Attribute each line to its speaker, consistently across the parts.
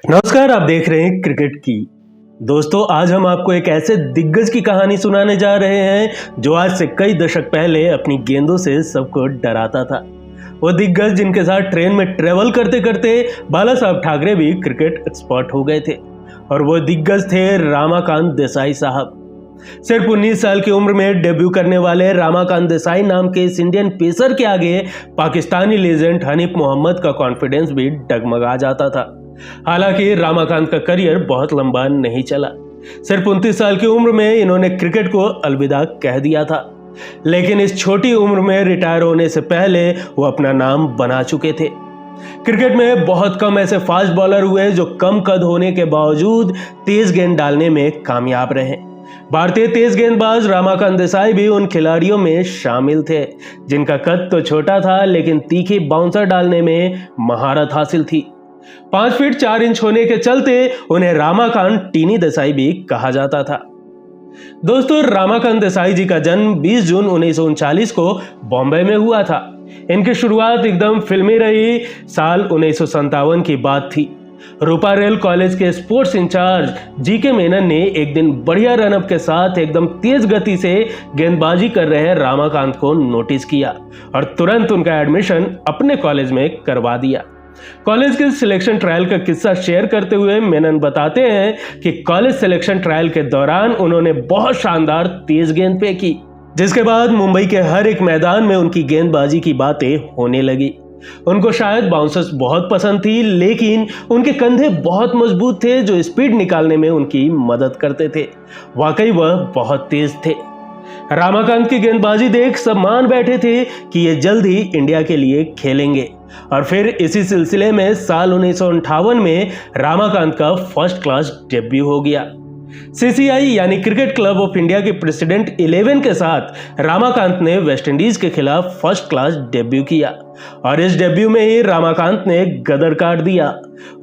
Speaker 1: नमस्कार, आप देख रहे हैं क्रिकेट की। दोस्तों, आज हम आपको एक ऐसे दिग्गज की कहानी सुनाने जा रहे हैं जो आज से कई दशक पहले अपनी गेंदों से सबको डराता था। वो दिग्गज जिनके साथ ट्रेन में ट्रेवल करते करते बाला साहब ठाकरे भी क्रिकेट एक्सपर्ट हो गए थे, और वो दिग्गज थे रामाकांत देसाई साहब। सिर्फ 19 साल की उम्र में डेब्यू करने वाले रामाकांत देसाई नाम के इस इंडियन पेसर के आगे पाकिस्तानी लेजेंड हनीफ मोहम्मद का कॉन्फिडेंस भी डगमगा जाता था। हालांकि रामाकांत का करियर बहुत लंबा नहीं चला। सिर्फ 29 साल की उम्र में इन्होंने क्रिकेट को अलविदा कह दिया था, लेकिन इस छोटी उम्र में रिटायर होने से पहले वो अपना नाम बना चुके थे। क्रिकेट में बहुत कम ऐसे फास्ट बॉलर हुए जो कम कद होने के बावजूद तेज गेंद डालने में कामयाब रहे। भारतीय तेज गेंदबाज रामाकांत देसाई भी उन खिलाड़ियों में शामिल थे जिनका कद तो छोटा था, लेकिन तीखी बाउंसर डालने में महारत हासिल थी। 5 फीट 4 इंच होने के चलते उन्हें रामाकांत टीनी देसाई भी कहा जाता था। दोस्तों, रामाकांत देसाई जी का जन्म 20 जून 1939 को बॉम्बे में हुआ था। इनकी शुरुआत एकदम फिल्मी रही। साल 1957 की बात थी। रूपारेल कॉलेज के स्पोर्ट्स इंचार्ज जीके मेनन ने एक दिन बढ़िया रनअप के साथ एकदम तेज गति से गेंदबाजी कर रहे रामाकांत को नोटिस किया और तुरंत उनका एडमिशन अपने कॉलेज में करवा दिया। कॉलेज के सिलेक्शन ट्रायल का किस्सा शेयर करते हुए मेनन बताते हैं कि कॉलेज सिलेक्शन ट्रायल के दौरान उन्होंने बहुत शानदार तेज गेंद फेंकी, जिसके बाद मुंबई के हर एक मैदान में उनकी गेंदबाजी की बातें होने लगी। उनको शायद बाउंसर्स बहुत पसंद थी, लेकिन उनके कंधे बहुत मजबूत थे जो स्पीड निकालने में उनकी मदद करते थे। वाकई वह बहुत तेज थे। रामाकांत की गेंदबाजी देख सब मान बैठे थे कि ये जल्द ही इंडिया के लिए खेलेंगे, और फिर इसी सिलसिले में साल 1958 में रामाकांत का फर्स्ट क्लास डेब्यू हो गया। सीसीआई यानी क्रिकेट क्लब ऑफ इंडिया के प्रेसिडेंट 11 के साथ रामाकांत ने वेस्टइंडीज के खिलाफ फर्स्ट क्लास डेब्यू किया, और इस डेब्यू में ही रामाकांत ने गदर काट दिया।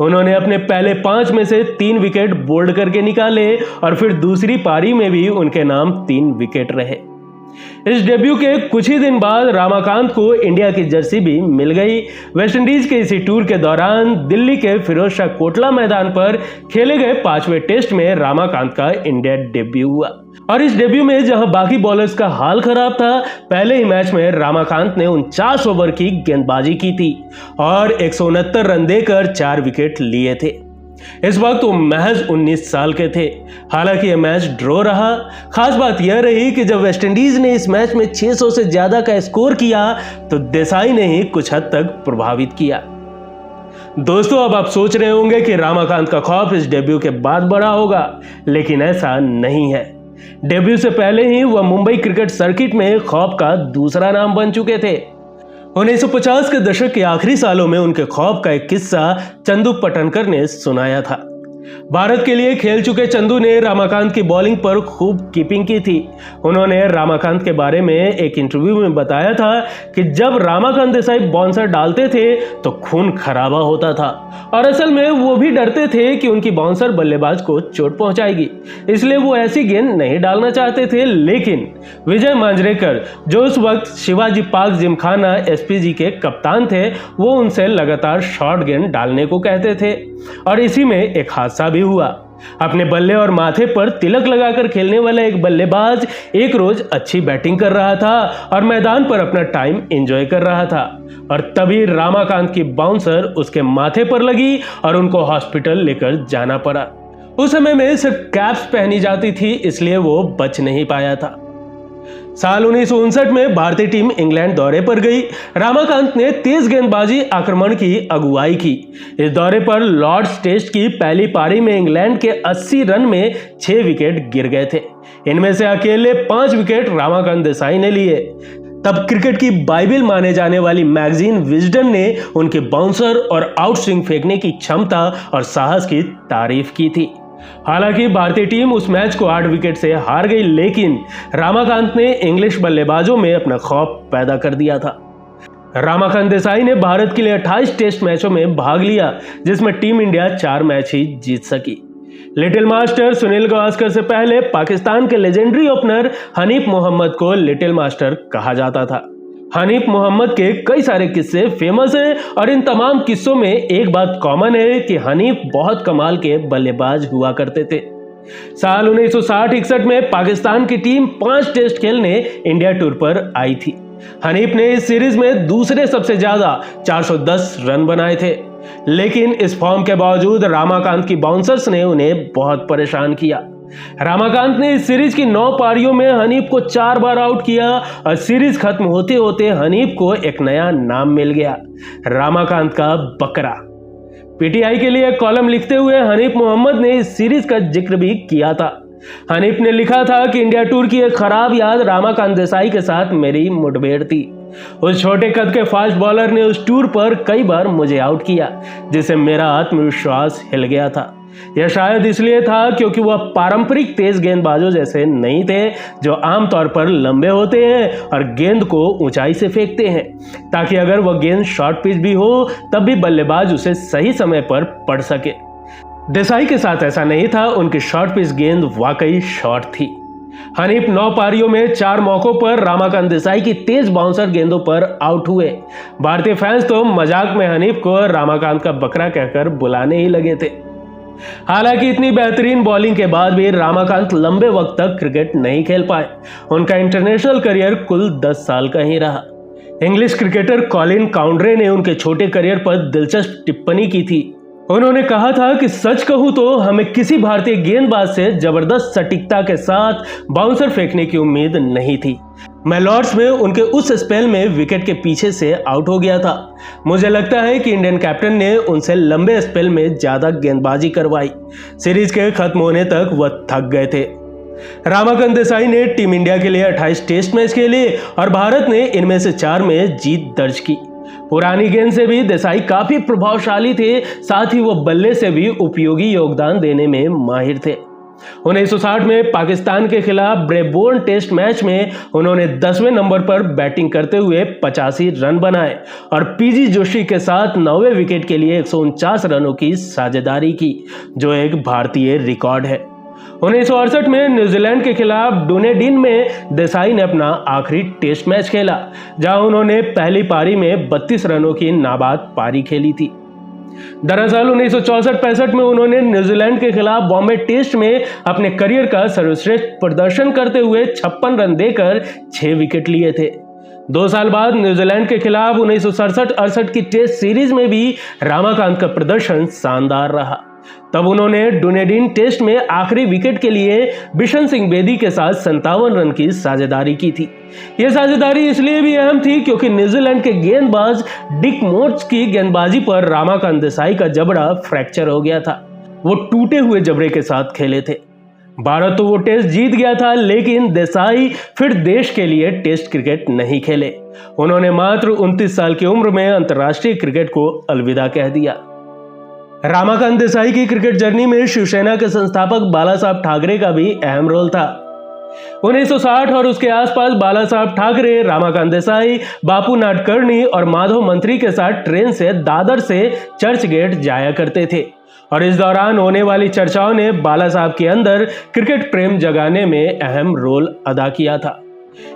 Speaker 1: उन्होंने अपने पहले 5 में से 3 विकेट बोल्ड करके निकाले, और फिर दूसरी पारी में भी उनके नाम 3 विकेट रहे। इस डेब्यू के कुछ ही दिन बाद रामाकांत को इंडिया की जर्सी भी मिल गई। वेस्टइंडीज के इसी टूर के दौरान दिल्ली के फिरोज शाह कोटला मैदान पर खेले गए 5वें टेस्ट में रामाकांत का इंडिया डेब्यू हुआ, और इस डेब्यू में जहां बाकी बॉलर्स का हाल खराब था, पहले ही मैच में रामाकांत ने 49 ओवर की गेंदबाजी की थी और 169 रन देकर 4 विकेट लिए थे। इस वक्त वो महज 19 साल के थे। हालांकि यह मैच ड्रॉ रहा। खास बात यह रही कि जब वेस्टइंडीज ने इस मैच में 600 से ज्यादा का स्कोर किया तो देसाई ने ही कुछ हद तक प्रभावित किया। दोस्तों, अब आप सोच रहे होंगे कि रामाकांत का खौफ इस डेब्यू के बाद बढ़ा होगा, लेकिन ऐसा नहीं है। डेब्यू से पहले ही वह मुंबई क्रिकेट सर्किट में खौफ का दूसरा नाम बन चुके थे। 1950 के दशक के आखिरी सालों में उनके खौफ का एक किस्सा चंदू पटनकर ने सुनाया था। भारत के लिए खेल चुके चंदू ने रामाकांत की बॉलिंग पर खूब कीपिंग की थी। उन्होंने रामाकांत के बारे में एक इंटरव्यू में बताया था कि जब रामाकांत देसाई बाउंसर डालते थे तो खून खराबा होता था, और असल में वो भी डरते थे कि उनकी बाउंसर बल्लेबाज को चोट पहुंचाएगी, इसलिए वो ऐसी गेंद नहीं डालना चाहते थे। लेकिन विजय मांजरेकर, जो उस वक्त शिवाजी पार्क जिमखाना एसपीजी के कप्तान थे, वो उनसे लगातार शॉर्ट गेंद डालने को कहते थे, और इसी में एक हादसा भी हुआ। अपने बल्ले और माथे पर तिलक लगाकर खेलने वाला एक बल्लेबाज एक रोज अच्छी बैटिंग कर रहा था और मैदान पर अपना टाइम एंजॉय कर रहा था, और तभी रामाकांत की बाउंसर उसके माथे पर लगी और उनको हॉस्पिटल लेकर जाना पड़ा। उस समय में सिर्फ कैप्स पहनी जाती थी, इसलिए वो बच नहीं पाया था। साल 1959 में भारतीय टीम इंग्लैंड दौरे पर गई। रामाकांत ने तेज गेंदबाजी आक्रमण की अगुवाई की। इस दौरे पर लॉर्ड्स टेस्ट की पहली पारी में इंग्लैंड के 80 रन में 6 विकेट गिर गए थे। इनमें से अकेले 5 विकेट रामाकांत देसाई ने लिए। तब क्रिकेट की बाइबल माने जाने वाली मैगजीन विजडन ने उनके बाउंसर और आउट स्विंग फेंकने की क्षमता और साहस की तारीफ की थी। हालांकि भारतीय टीम उस मैच को 8 विकेट से हार गई, लेकिन रामाकांत ने इंग्लिश बल्लेबाजों में अपना खौफ पैदा कर दिया था। रामाकांत देसाई ने भारत के लिए 28 टेस्ट मैचों में भाग लिया, जिसमें टीम इंडिया 4 मैच ही जीत सकी। लिटिल मास्टर सुनील गावस्कर से पहले पाकिस्तान के लेजेंडरी ओपनर हनीफ मोहम्मद को लिटिल मास्टर कहा जाता था। हनीफ मोहम्मद के कई सारे किस्से फेमस हैं और इन तमाम किस्सों में एक बात कॉमन है कि हनीफ बहुत कमाल के बल्लेबाज हुआ करते थे। साल 1960-61 में पाकिस्तान की टीम 5 टेस्ट खेलने इंडिया टूर पर आई थी। हनीफ ने इस सीरीज में दूसरे सबसे ज्यादा 410 रन बनाए थे, लेकिन इस फॉर्म के बावजूद रामाकांत की बाउंसर्स ने उन्हें बहुत परेशान किया। रामाकांत ने इस सीरीज की 9 पारियों में हनीफ को 4 बार आउट किया और सीरीज खत्म होते होते हनीफ को एक नया नाम मिल गया, रामाकांत का बकरा। पीटीआई के लिए कॉलम लिखते हुए हनीफ मोहम्मद ने इस सीरीज का जिक्र भी किया था। हनीफ ने लिखा था कि इंडिया टूर की एक खराब याद रामाकांत देसाई के साथ मेरी मुठभेड़ थी। उस छोटे कद के फास्ट बॉलर ने उस टूर पर कई बार मुझे आउट किया, जिससे मेरा आत्मविश्वास हिल गया था। यह शायद इसलिए था क्योंकि वह पारंपरिक तेज गेंदबाजों जैसे नहीं थे, जो आमतौर पर लंबे होते हैं और गेंद को ऊंचाई से फेंकते हैं, ताकि अगर वह गेंद शॉर्ट पिच भी हो तब भी बल्लेबाज उसे सही समय पर पढ़ सके। देसाई के साथ ऐसा नहीं था, उनकी शॉर्ट पिच गेंद वाकई शॉर्ट थी। हनीफ 9 पारियों में 4 मौकों पर रामाकांत देसाई की तेज बाउंसर गेंदों पर आउट हुए। भारतीय फैंस तो मजाक में हनीफ को रामाकांत का बकरा कहकर बुलाने ही लगे थे। हालांकि इतनी बेहतरीन बॉलिंग के बाद भी रामाकांत लंबे वक्त तक क्रिकेट नहीं खेल पाए। उनका इंटरनेशनल करियर कुल 10 साल का ही रहा। इंग्लिश क्रिकेटर कॉलिन काउंड्रे ने उनके छोटे करियर पर दिलचस्प टिप्पणी की थी। उन्होंने कहा था कि सच कहूं तो हमें किसी भारतीय गेंदबाज से जबरदस्त सटीकता के साथ बाउंसर फेंकने की उम्मीद नहीं थी। मैं लॉर्ड्स में उनके उस स्पेल में विकेट के पीछे से आउट हो गया था। मुझे लगता है कि इंडियन कैप्टन ने उनसे लंबे स्पेल में ज्यादा गेंदबाजी करवाई। सीरीज के खत्म होने तक वह थक गए थे। रामाकांत देसाई ने टीम इंडिया के लिए 28 टेस्ट मैच खेले और भारत ने इनमें से 4 में जीत दर्ज की। पुरानी गेंद से भी देसाई काफी प्रभावशाली थे, साथ ही वो बल्ले से भी उपयोगी योगदान देने में माहिर थे। 1960 में पाकिस्तान के खिलाफ ब्रेबोर्न टेस्ट मैच में उन्होंने 10वें नंबर पर बैटिंग करते हुए 85 रन बनाए और पीजी जोशी के साथ 9वें विकेट के लिए 149 रनों की साझेदारी की, जो एक भारतीय रिकॉर्ड है। 1968 में न्यूजीलैंड के खिलाफ डुनेडिन में देसाई ने अपना आखिरी टेस्ट मैच खेला, जहां उन्होंने पहली पारी में 32 रनों की नाबाद पारी खेली थी। दरअसल 1964-65 में उन्होंने न्यूजीलैंड के खिलाफ बॉम्बे टेस्ट में अपने करियर का सर्वश्रेष्ठ प्रदर्शन करते हुए 56 रन देकर 6 विकेट लिए थे। 2 साल बाद न्यूजीलैंड के खिलाफ 1967-68 की टेस्ट सीरीज में भी रामाकांत का प्रदर्शन शानदार रहा। तब उन्होंने डुनेडिन टेस्ट में आखिरी विकेट के लिए बिशन सिंह बेदी के साथ 57 रन की साझेदारी की थी। यह साझेदारी इसलिए भी अहम थी क्योंकि न्यूजीलैंड के गेंदबाज डिक मोट्स की गेंदबाजी पर रामाकांत देसाई का जबड़ा फ्रैक्चर हो गया था। वो टूटे हुए जबड़े के साथ खेले थे। भारत तो वो टेस्ट जीत गया था, लेकिन देसाई फिर देश के लिए टेस्ट क्रिकेट नहीं खेले। उन्होंने मात्र 29 साल की उम्र में अंतर्राष्ट्रीय क्रिकेट को अलविदा कह दिया। रामाकांत देसाई की क्रिकेट जर्नी में शिवसेना के संस्थापक बाला साहब ठाकरे का भी अहम रोल था। 1960 और उसके आसपास बाला साहब ठाकरे, रामाकांत देसाई, बापू नाडकर्णी और माधव मंत्री के साथ ट्रेन से दादर से चर्च गेट जाया करते थे और इस दौरान होने वाली चर्चाओं ने बाला साहब के अंदर क्रिकेट प्रेम जगाने में अहम रोल अदा किया था।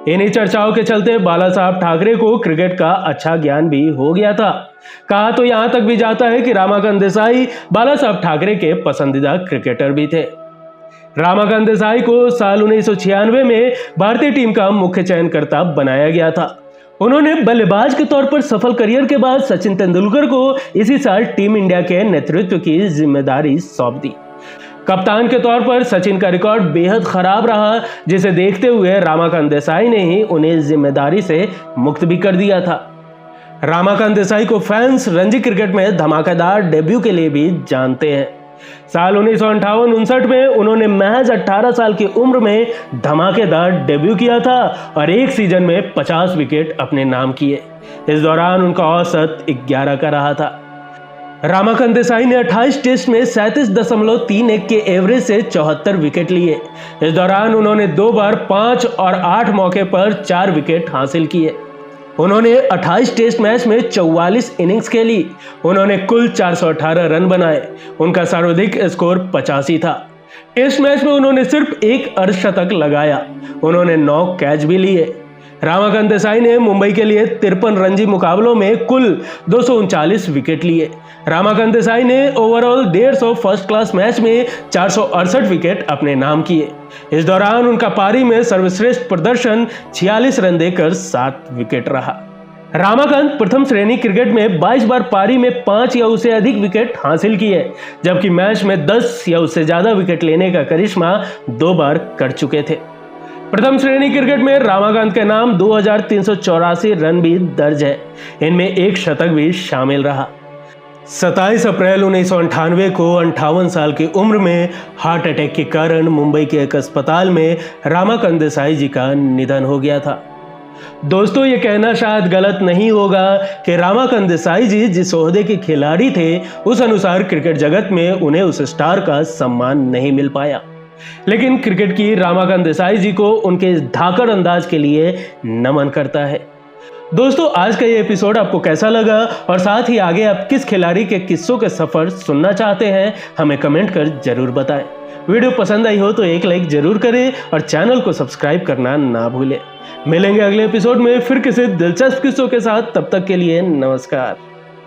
Speaker 1: इन्हीं चर्चाओं के चलते बाला साहब ठाकरे को क्रिकेट का अच्छा ज्ञान भी हो गया था। कहा तो यहां तक भी जाता है कि रामाकांत देसाई बाला साहब ठाकरे के पसंदीदा क्रिकेटर भी थे। रामाकांत देसाई को साल 1996 में भारतीय टीम का मुख्य चयनकर्ता बनाया गया था। उन्होंने बल्लेबाज के तौर पर सफल करियर के बाद सचिन तेंदुलकर को इसी साल टीम इंडिया के नेतृत्व की जिम्मेदारी सौंप दी। कप्तान के तौर पर सचिन का रिकॉर्ड बेहद खराब रहा, जिसे देखते हुए रामाकांत देसाई ने ही उन्हें जिम्मेदारी से मुक्त भी कर दिया था। रामाकांत देसाई को फैंस रणजी क्रिकेट में धमाकेदार डेब्यू के लिए भी जानते हैं। साल 1958-59 में उन्होंने महज 18 साल की उम्र में धमाकेदार डेब्यू किया था और एक सीजन में 50 विकेट अपने नाम किए। इस दौरान उनका औसत 11 का रहा था। रामाकांत देसाई ने 28 टेस्ट में 37.31 के एवरेज से 74 विकेट लिए। इस दौरान उन्होंने 2 बार 5 और 8 मौके पर 4 विकेट हासिल किए। उन्होंने 28 टेस्ट मैच में 44 इनिंग्स खेली। उन्होंने कुल 418 रन बनाए। उनका सर्वाधिक स्कोर 85 था। टेस्ट मैच में उन्होंने सिर्फ 1 अर्धशतक लगाया। उन्होंने 9 कैच भी लिए। रमाकांत देसाई ने मुंबई के लिए 53 रणजी मुकाबलों में कुल 239 विकेट लिए। रमाकांत देसाई ने ओवरऑल 150 फर्स्ट क्लास मैच में 468 विकेट अपने नाम किए। इस दौरान उनका पारी में सर्वश्रेष्ठ प्रदर्शन 46 रन देकर 7 विकेट रहा। रमाकांत प्रथम श्रेणी क्रिकेट में 22 बार पारी में 5 या उससे अधिक विकेट हासिल किए, जबकि मैच में 10 या उससे ज्यादा विकेट लेने का करिश्मा 2 बार कर चुके थे। प्रथम श्रेणी क्रिकेट में रमाकांत के नाम 2384 रन भी दर्ज है। इनमें एक शतक भी शामिल रहा। 27 अप्रैल 1998 को 58 साल की उम्र में हार्ट अटैक के कारण मुंबई के एक अस्पताल में रमाकांत देसाई जी का निधन हो गया था। दोस्तों, ये कहना शायद गलत नहीं होगा कि रमाकांत देसाई जी जिस ओहदे के खिलाड़ी थे, उस अनुसार क्रिकेट जगत में उन्हें उस स्टार का सम्मान नहीं मिल पाया। लेकिन क्रिकेट की रमाकांत देसाई जी को उनके धाकड़ अंदाज के लिए नमन करता है। दोस्तों, आज का ये एपिसोड आपको कैसा लगा और साथ ही आगे आप किस खिलाड़ी के किस्सों के सफर सुनना चाहते हैं, हमें कमेंट कर जरूर बताएं। वीडियो पसंद आई हो तो एक लाइक जरूर करें और चैनल को सब्सक्राइब करना ना भूलें। मिलेंगे अगले एपिसोड में फिर किसी दिलचस्प किस्सों के साथ। तब तक के लिए नमस्कार।